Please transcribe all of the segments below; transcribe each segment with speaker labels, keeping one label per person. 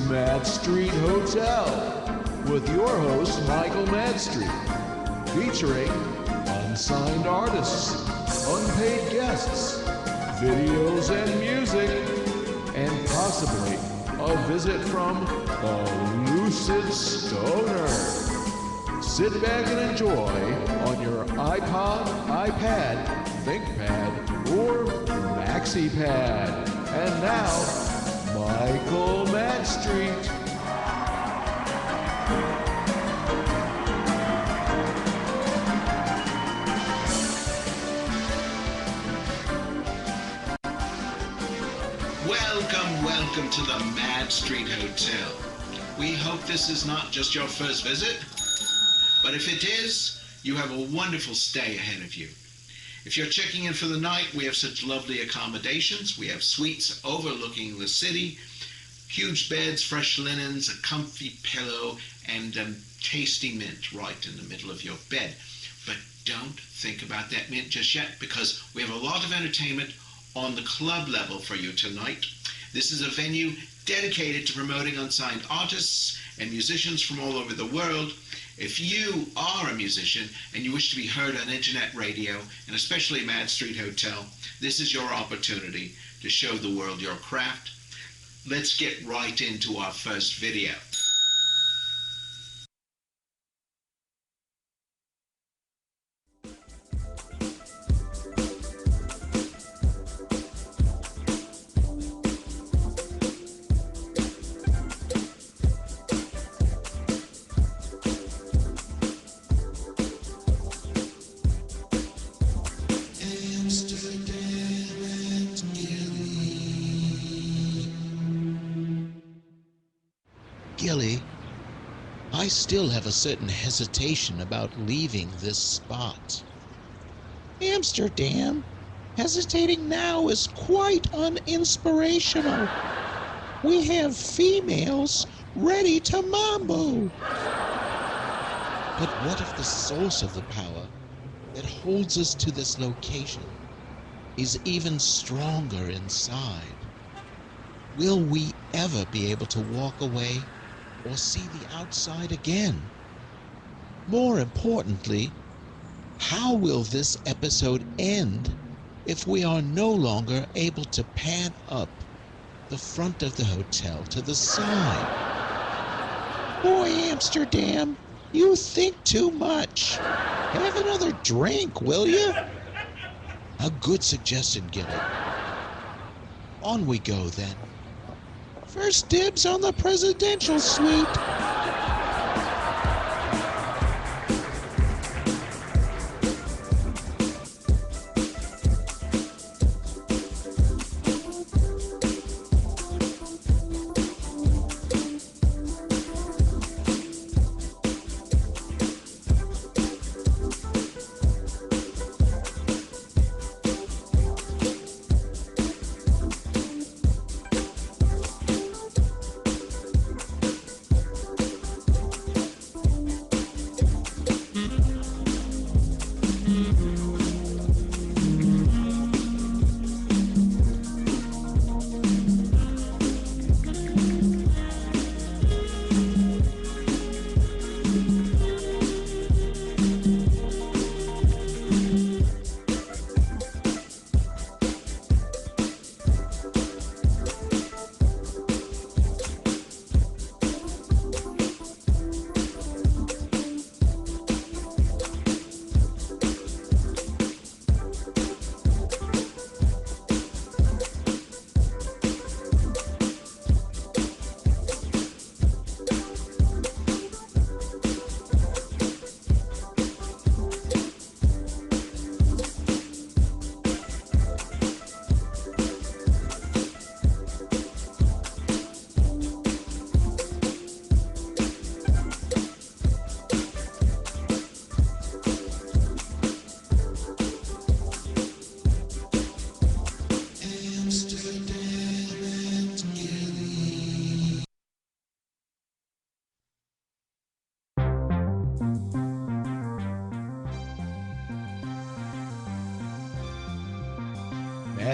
Speaker 1: Madstreet Hotel with your host Michael Madstreet, featuring unsigned artists, unpaid guests, videos and music, and possibly a visit from a lucid stoner. Sit back and enjoy on your iPod, iPad, ThinkPad, or MaxiPad. And now, Michael Madstreet.
Speaker 2: Welcome to the Madstreet Hotel. We hope this is not just your first visit, but if it is, you have a wonderful stay ahead of you. If you're checking in for the night, we have such lovely accommodations. We have suites overlooking the city, huge beds, fresh linens, a comfy pillow, and tasty mint right in the middle of your bed. But don't think about that mint just yet, because we have a lot of entertainment on the club level for you tonight. This is a venue dedicated to promoting unsigned artists and musicians from all over the world. If you are a musician and you wish to be heard on internet radio, and especially Madstreet Hotel, this is your opportunity to show the world your craft. Let's get right into our first video.
Speaker 3: Gilly, I still have a certain hesitation about leaving this spot. Amsterdam, hesitating now is quite uninspirational. We have females ready to mambo. But what if the source of the power that holds us to this location is even stronger inside? Will we ever be able to walk away or see the outside again? More importantly, how will this episode end if we are no longer able to pan up the front of the hotel to the side? Boy, Amsterdam, you think too much. Have another drink, will you? A good suggestion, Gilly. On we go, then. First dibs on the presidential suite.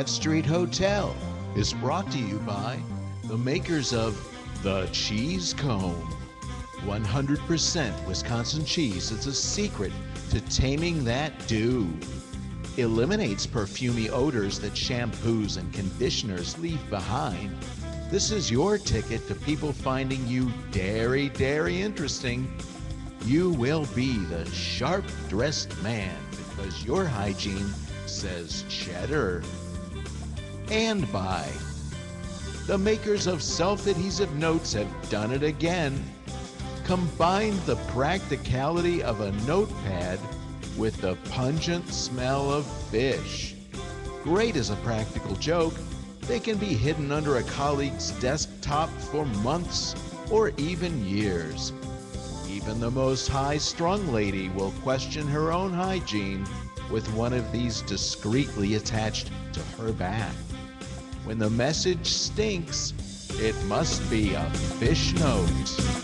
Speaker 1: Madstreet Hotel is brought to you by the makers of The cheese comb. 100% Wisconsin cheese is a secret to taming that dew. Eliminates perfumey odors that shampoos and conditioners leave behind. This is your ticket to people finding you dairy interesting. You will be the sharp-dressed man because your hygiene says cheddar. And by the makers of self-adhesive notes have done it again. Combined the practicality of a notepad with the pungent smell of fish. Great as a practical joke, they can be hidden under a colleague's desktop for months or even years. Even the most high-strung lady will question her own hygiene with one of these discreetly attached to her back. When the message stinks, it must be a fish note.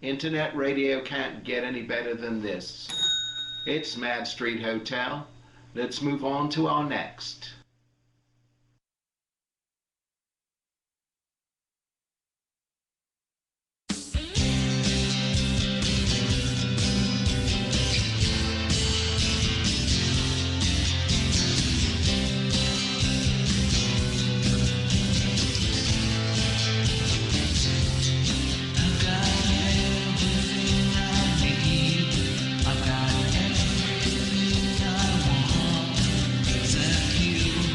Speaker 2: Internet radio can't get any better than this. It's Madstreet Hotel. Let's move on to our next.
Speaker 4: I've got everything I want, except you.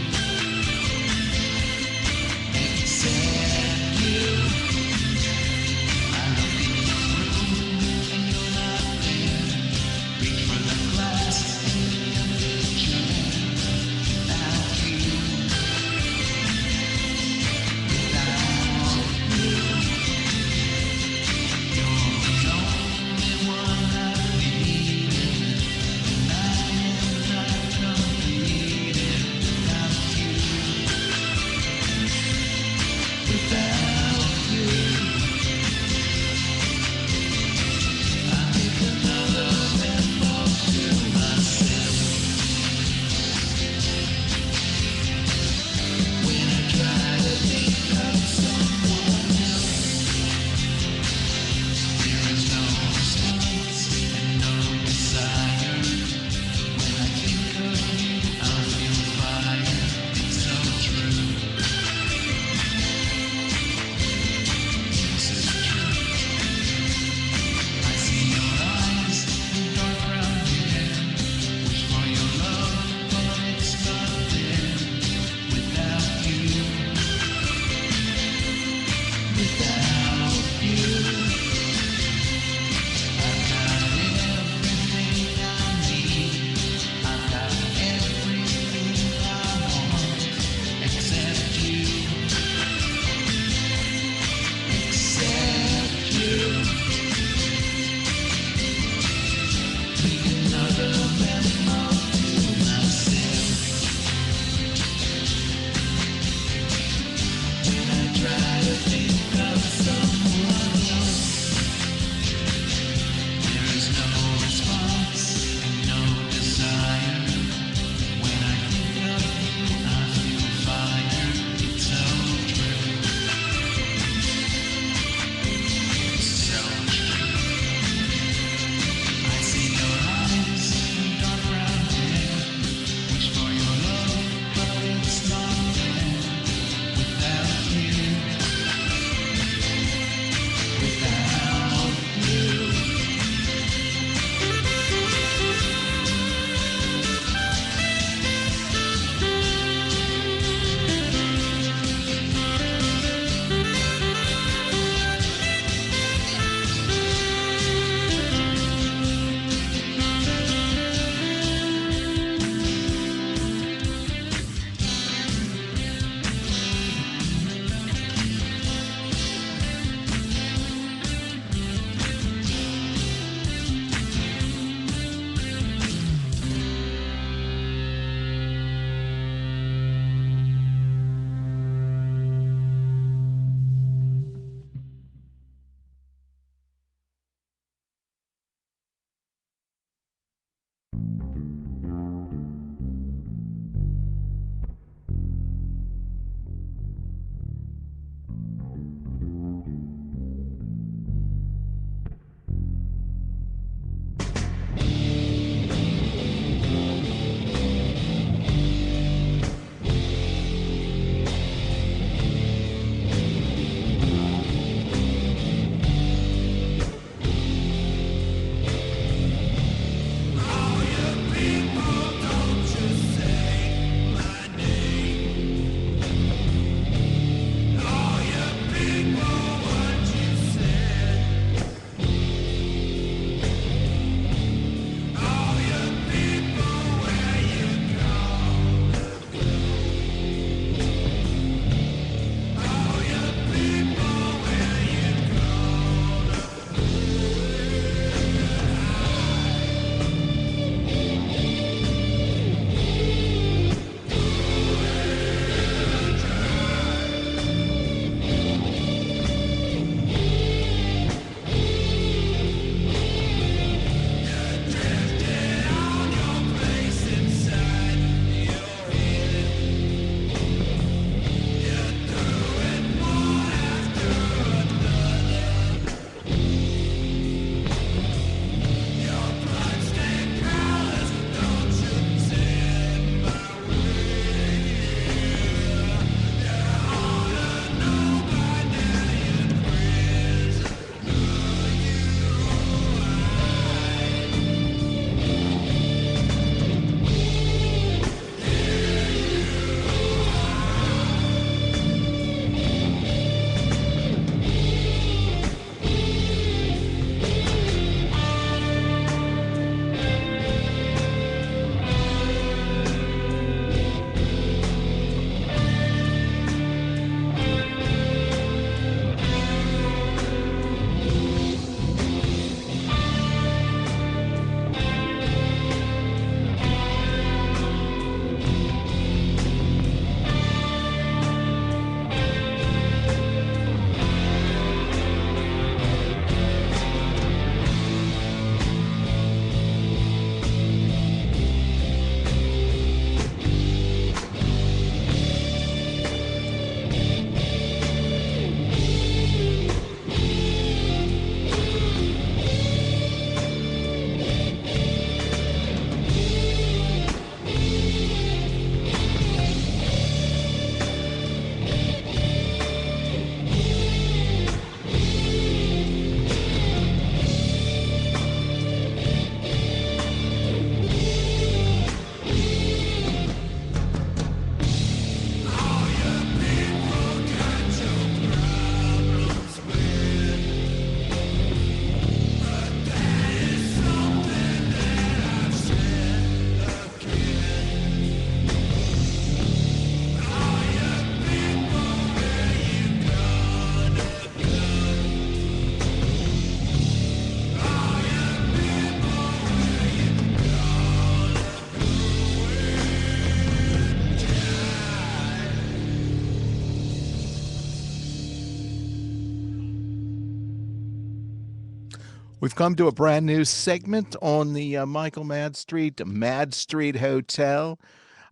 Speaker 1: We've come to a brand new segment on the Michael Madstreet Hotel.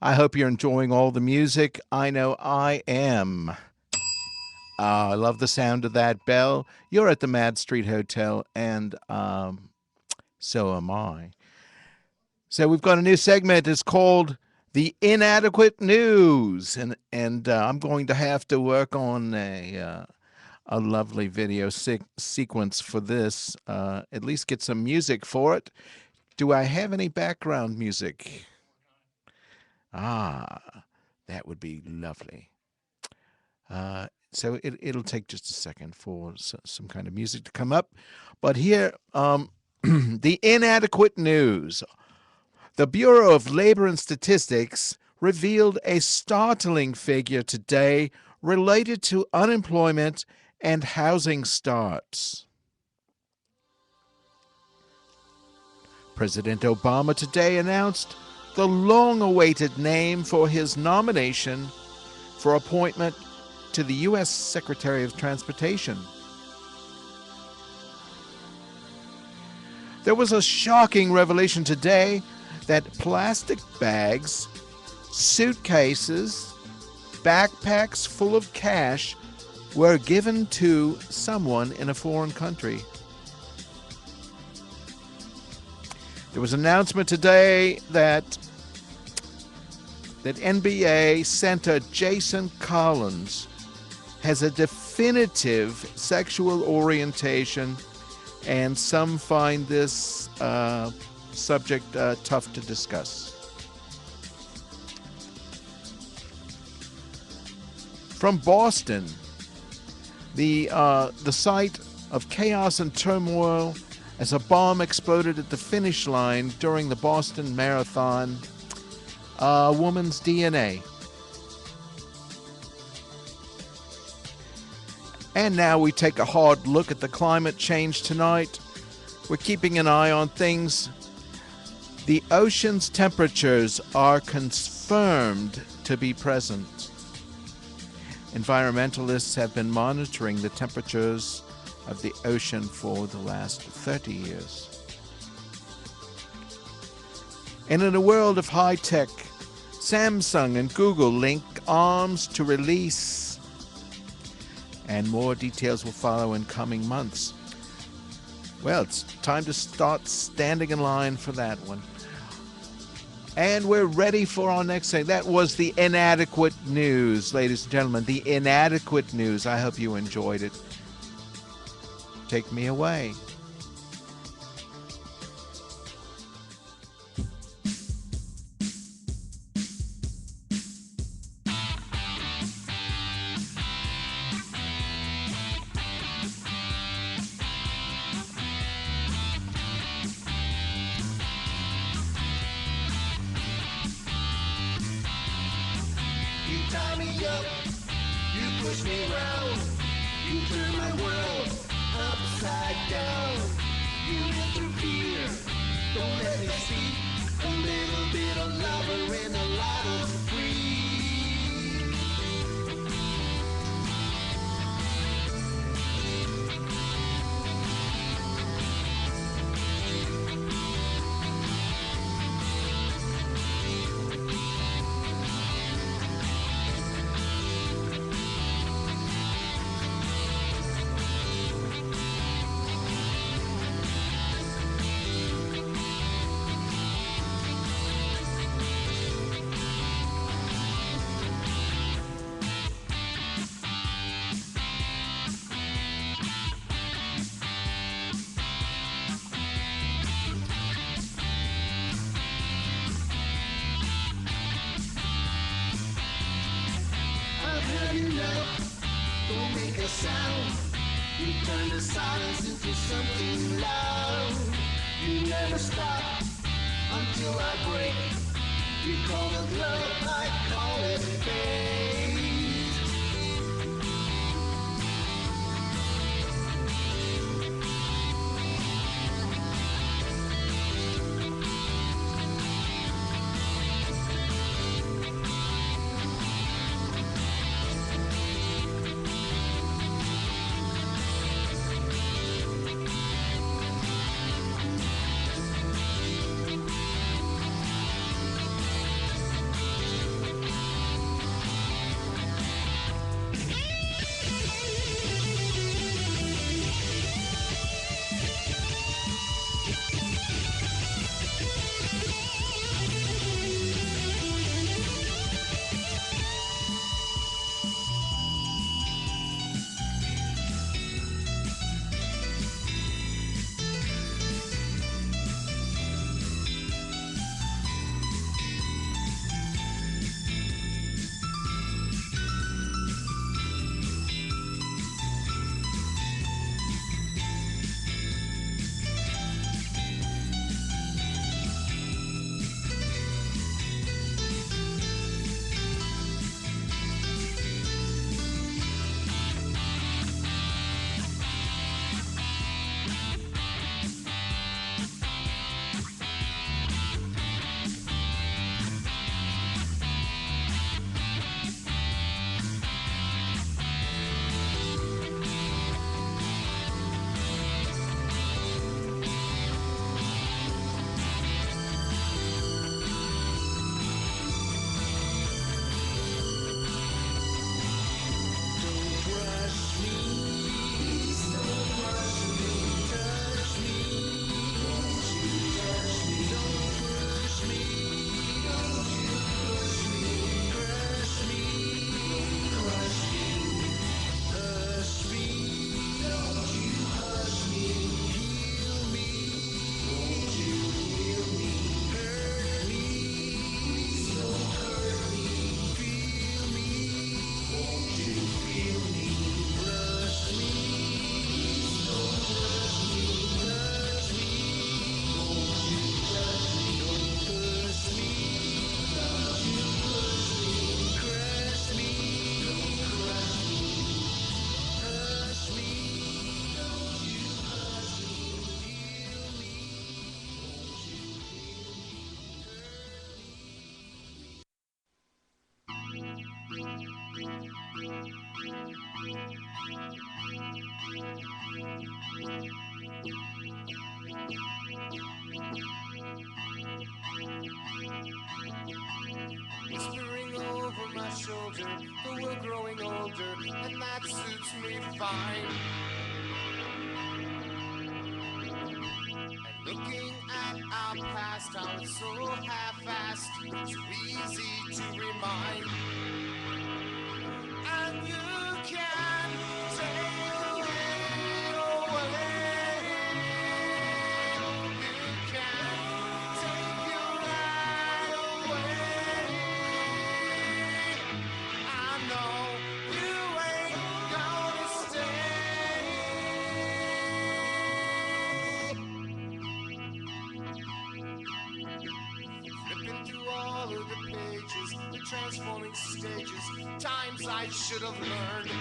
Speaker 1: I hope you're enjoying all the music. I know I am. I love the sound of that bell. You're at the Madstreet Hotel, and so am I. So we've got a new segment. It's called The Inadequate News, and I'm going to have to work on a lovely video sequence for this. At least get some music for it. Do I have any background music? Ah, that would be lovely. So it'll take just a second for some kind of music to come up. But here, the inadequate news. The Bureau of Labor and Statistics revealed a startling figure today related to unemployment and housing starts. President Obama today announced the long-awaited name for his nomination for appointment to the U.S. Secretary of Transportation. There was a shocking revelation today that plastic bags, suitcases, backpacks full of cash were given to someone in a foreign country. There was an announcement today that NBA center Jason Collins has a definitive sexual orientation, and some find this subject tough to discuss. From Boston, the site of chaos and turmoil as a bomb exploded at the finish line during the Boston Marathon. A woman's DNA. And now we take a hard look at the climate change tonight. We're keeping an eye on things. The ocean's temperatures are confirmed to be present. Environmentalists have been monitoring the temperatures of the ocean for the last 30 years. And in a world of high tech, Samsung and Google link arms to release, and more details will follow in coming months. Well, it's time to start standing in line for that one. And we're ready for our next thing. That was the inadequate news, ladies and gentlemen. The inadequate news. I hope you enjoyed it. Take me away.
Speaker 4: push me round. You turn my world upside down. You interfere, don't let me see a little bit of lover and a lot of free. Don't make a sound. You turn the silence into something loud. You never stop until I break. You call it love, I call it fate. fine. And looking at our past, how it's so half-assed, so easy to remind. And you can take me away. You can take you right away. I know you ain't gonna stay. Flipping through all of the pages, the transforming stages, times I should have learned.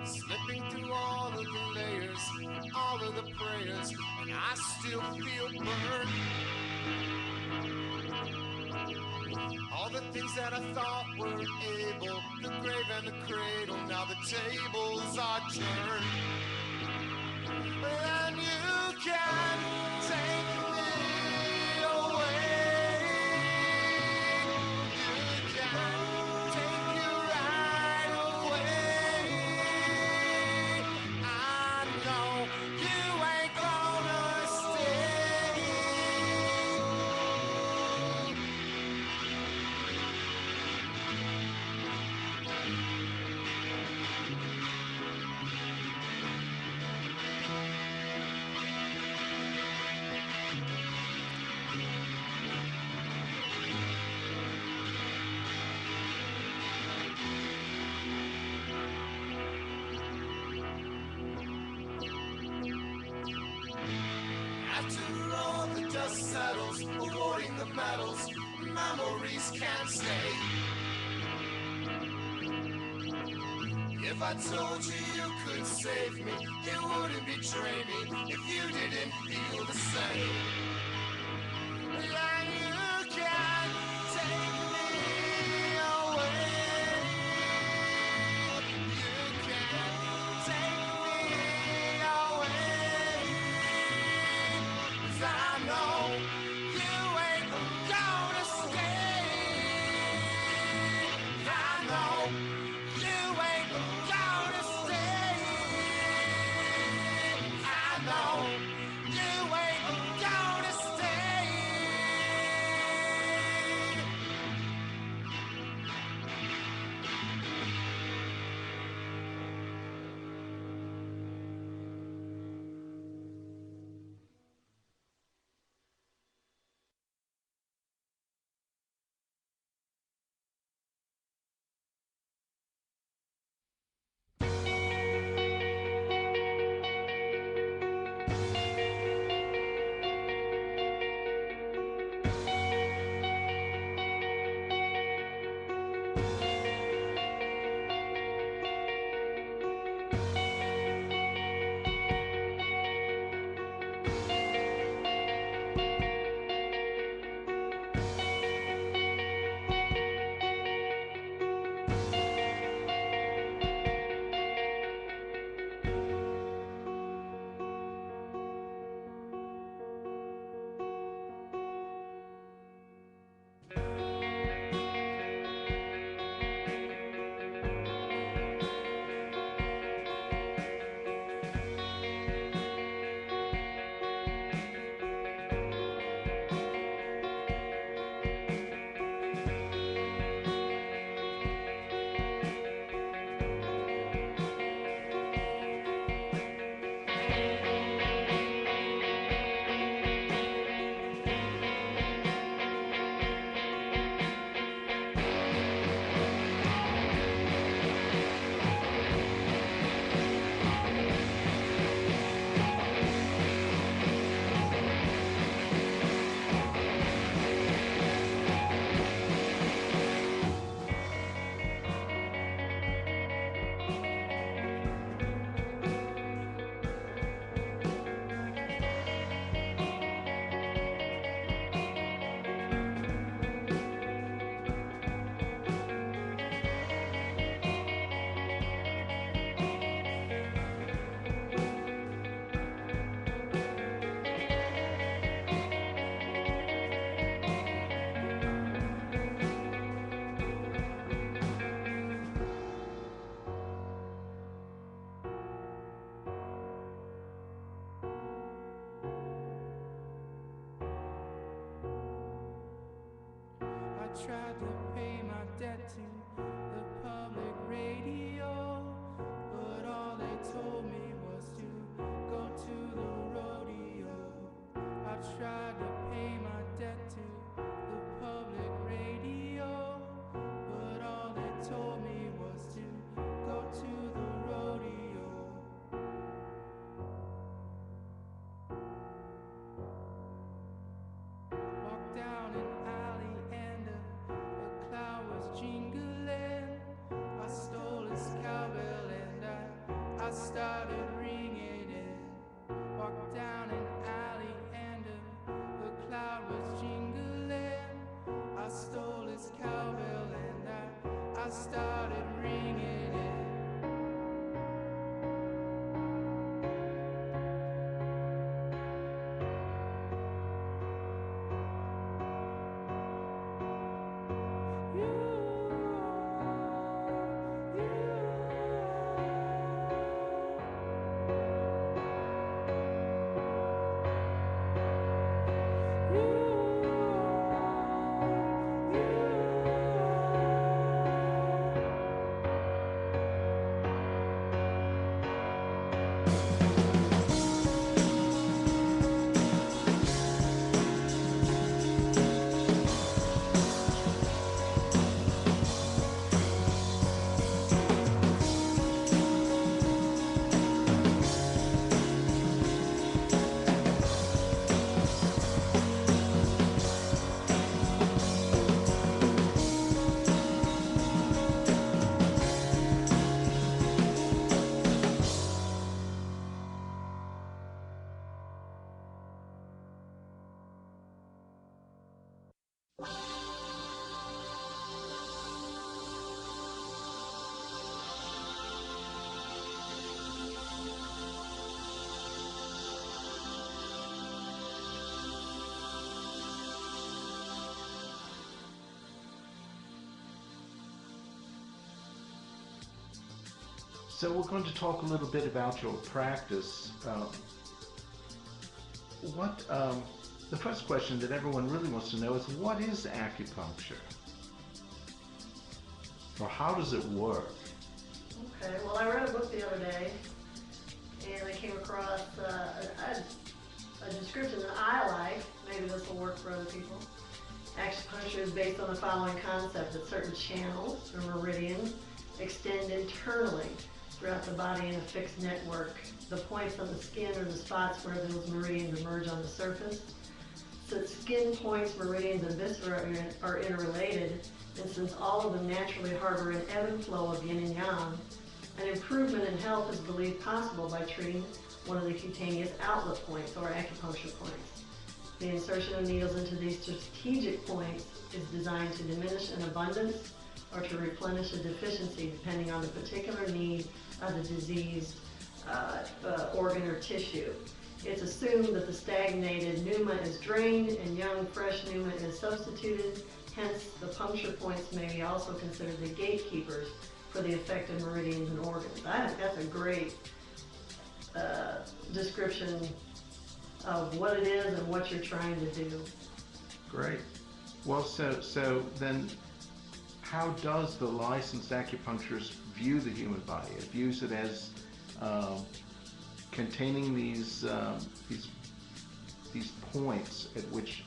Speaker 4: Slipping through all of the layers, all of the prayers, and I still feel burned. All the things that I thought were able, the grave and the cradle, now the tables are turned. And you can take me away. You can take you right away. I know you ain't gonna stay. After all the dust settles, awarding the medals, memories can't stay. If I told you you could save me, you wouldn't betray me if you didn't feel the same. And you can take me away. You can take me away. 'Cause I know you ain't gonna stay. I know you ain't gonna stay. I know you ain't gonna stay.
Speaker 5: tried to pay my debt to the public radio, but all they told me was to go to the rodeo. I tried to pay my debt to the public radio, but all they told me was to go to the rodeo. Walked down an alley and a cloud was jingling. I stole his cowbell and I started ringing it. Walked down an alley and a cloud was jingling. I stole his cowbell and I started ringing it.
Speaker 6: So we're going to talk a little bit about your practice. The first question that everyone really wants to know is, what is acupuncture? Or how does it work?
Speaker 7: Okay, well, I read a book the other day, and I came across a description that I like. Maybe this will work for other people. Acupuncture is based on the following concept: that certain channels or meridians extend internally throughout the body in a fixed network. The points on the skin are the spots where those meridians emerge on the surface. Since skin points, meridians, and viscera are interrelated, and since all of them naturally harbor an ebb and flow of yin and yang, an improvement in health is believed possible by treating one of the cutaneous outlet points, or acupuncture points. The insertion of needles into these strategic points is designed to diminish an abundance or to replenish a deficiency depending on the particular need of the diseased organ or tissue. It's assumed that the stagnated pneuma is drained and young, fresh pneuma is substituted. Hence, the puncture points may be also considered the gatekeepers for the affected meridians and organs. I think that's a great description of what it is and what you're trying to do.
Speaker 6: Great. Well, so then, how does the licensed acupuncturist view the human body? It views it as containing these points at which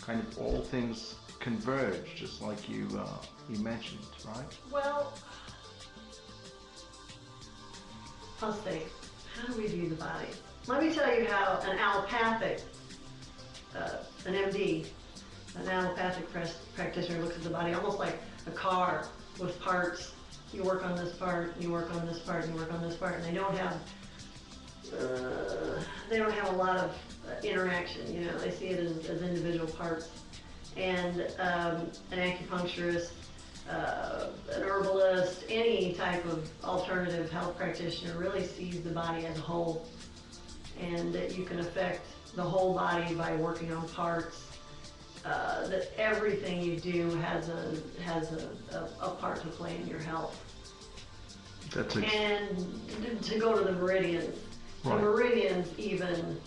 Speaker 6: kind of all things converge, just like you mentioned, right?
Speaker 7: Well, I'll say, how do we view the body? Let me tell you how an allopathic, an MD, an allopathic practitioner looks at the body almost like a car with parts. You work on this part, you work on this part, you work on this part, and they don't have a lot of interaction. You know, they see it as individual parts. And an acupuncturist, an herbalist, any type of alternative health practitioner really sees the body as a whole, and that you can affect the whole body by working on parts. That everything you do has a part to play in your health. And to go to the meridians, right. The meridians even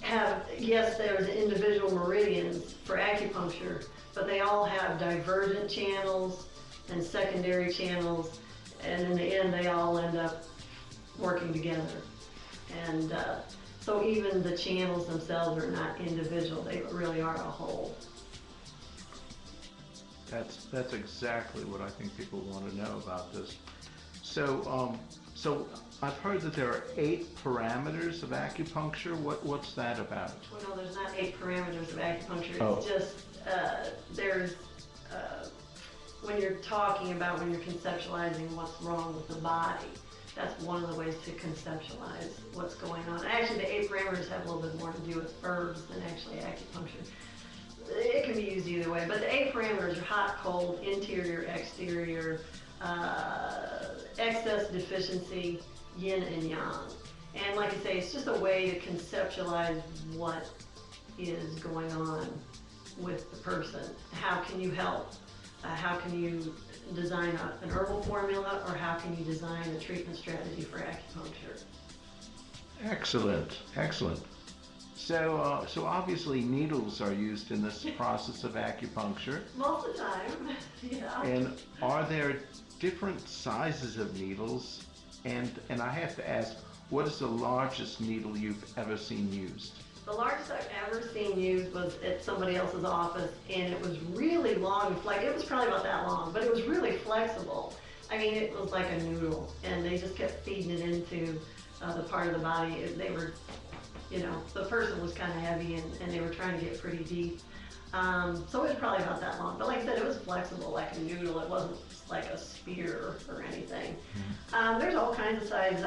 Speaker 7: have, yes, there's individual meridians for acupuncture, but they all have divergent channels and secondary channels, and in the end, they all end up working together. And so even the channels themselves are not individual, they really are a whole.
Speaker 6: That's exactly what I think people want to know about this. So I've heard that there are 8 parameters of acupuncture. What's that about?
Speaker 7: Well, no, there's not 8 parameters of acupuncture.
Speaker 6: Oh.
Speaker 7: It's just there's when you're talking about, when you're conceptualizing what's wrong with the body, that's one of the ways to conceptualize what's going on. Actually, the 8 parameters have a little bit more to do with herbs than actually acupuncture. It can be used either way, but the 8 parameters are hot, cold, interior, exterior, excess, deficiency, yin and yang. And like I say, it's just a way to conceptualize what is going on with the person. How can you help? How can you design an herbal formula, or how can you design a treatment strategy for acupuncture?
Speaker 6: Excellent, excellent. So obviously needles are used in this process of acupuncture.
Speaker 7: Most of the time, yeah.
Speaker 6: And are there different sizes of needles? And I have to ask, what is the largest needle you've ever seen used?
Speaker 7: The largest I've ever seen used was at somebody else's office, and it was really long. Like, it was probably about that long, but it was really flexible. I mean, it was like a noodle, and they just kept feeding it into the part of the body. They were, you know, the person was kind of heavy, and they were trying to get pretty deep. So it was probably about that long. But like I said, it was flexible like a noodle. It wasn't like a spear or anything. There's all kinds of sizes.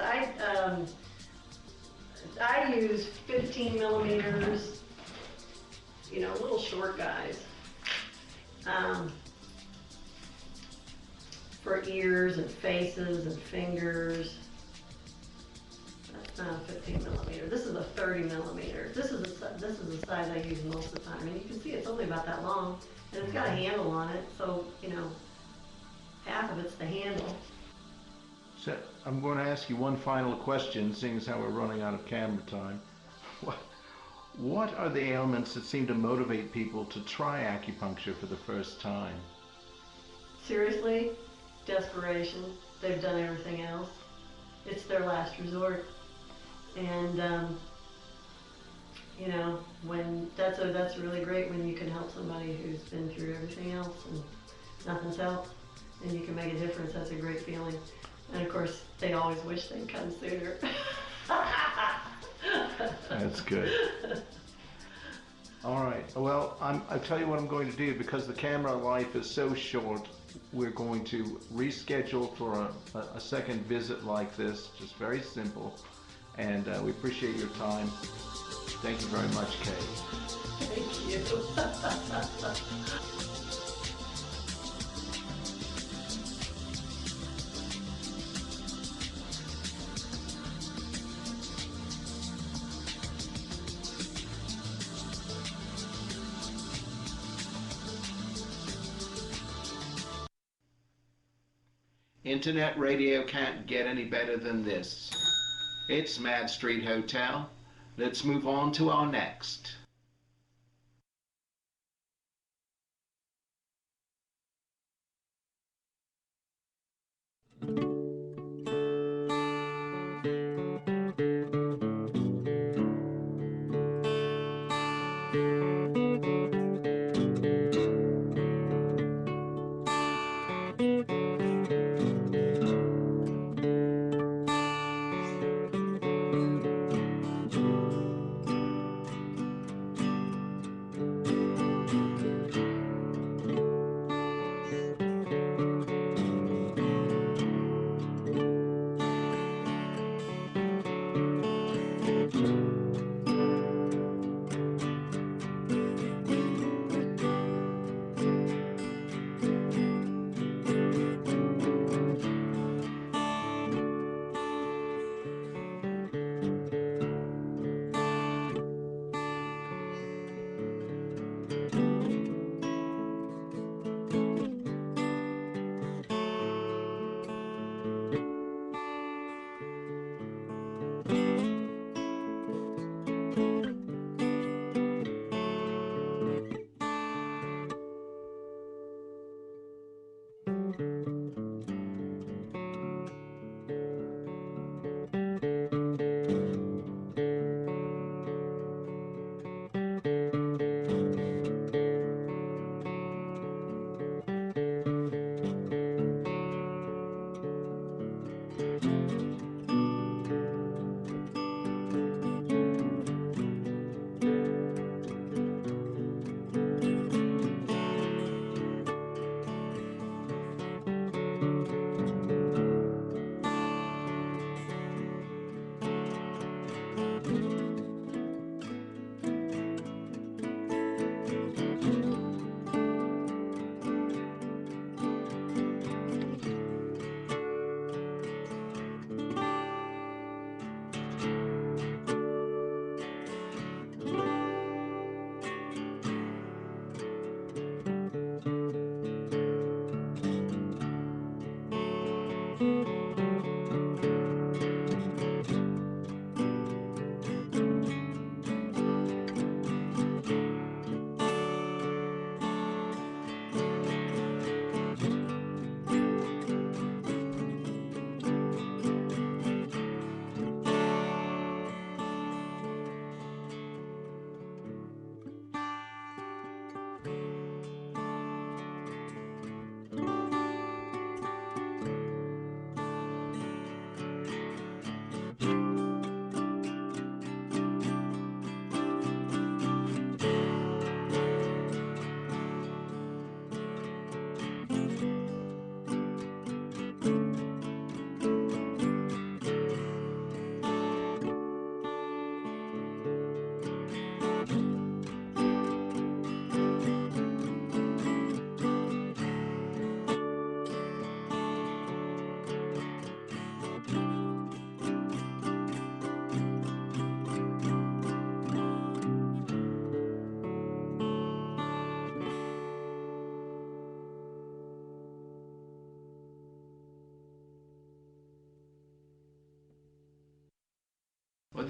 Speaker 7: I use 15 millimeters, you know, little short guys, for ears and faces and fingers. That's not a 15 millimeter. This is a 30 millimeter. This is the size I use most of the time. And you can see it's only about that long, and it's got a handle on it, so, you know, half of it's the handle.
Speaker 6: So I'm going to ask you one final question, seeing as how we're running out of camera time. What are the ailments that seem to motivate people to try acupuncture for the first time?
Speaker 7: Seriously, desperation. They've done everything else. It's their last resort. And you know, when that's really great when you can help somebody who's been through everything else and nothing's helped, and you can make a difference. That's a great feeling. And of course, they always wish they'd come sooner.
Speaker 6: That's good. All right. Well, I'll tell you what I'm going to do. Because the camera life is so short, we're going to reschedule for a second visit like this. Just very simple. And we appreciate your time. Thank you very much, Kay.
Speaker 7: Thank you.
Speaker 2: Internet radio can't get any better than this. It's Madstreet Hotel. Let's move on to our next.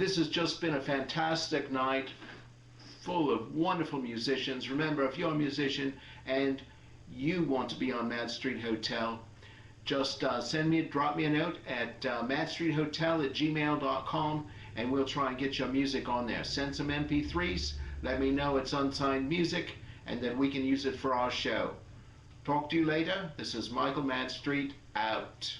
Speaker 6: this has just been a fantastic night full of wonderful musicians. Remember, if you're a musician and you want to be on Madstreet Hotel, just drop me a note at madstreethotel@gmail.com, and we'll try and get your music on there. Send some MP3s, let me know it's unsigned music, and then we can use it for our show. Talk to you later. This is Michael Madstreet, out.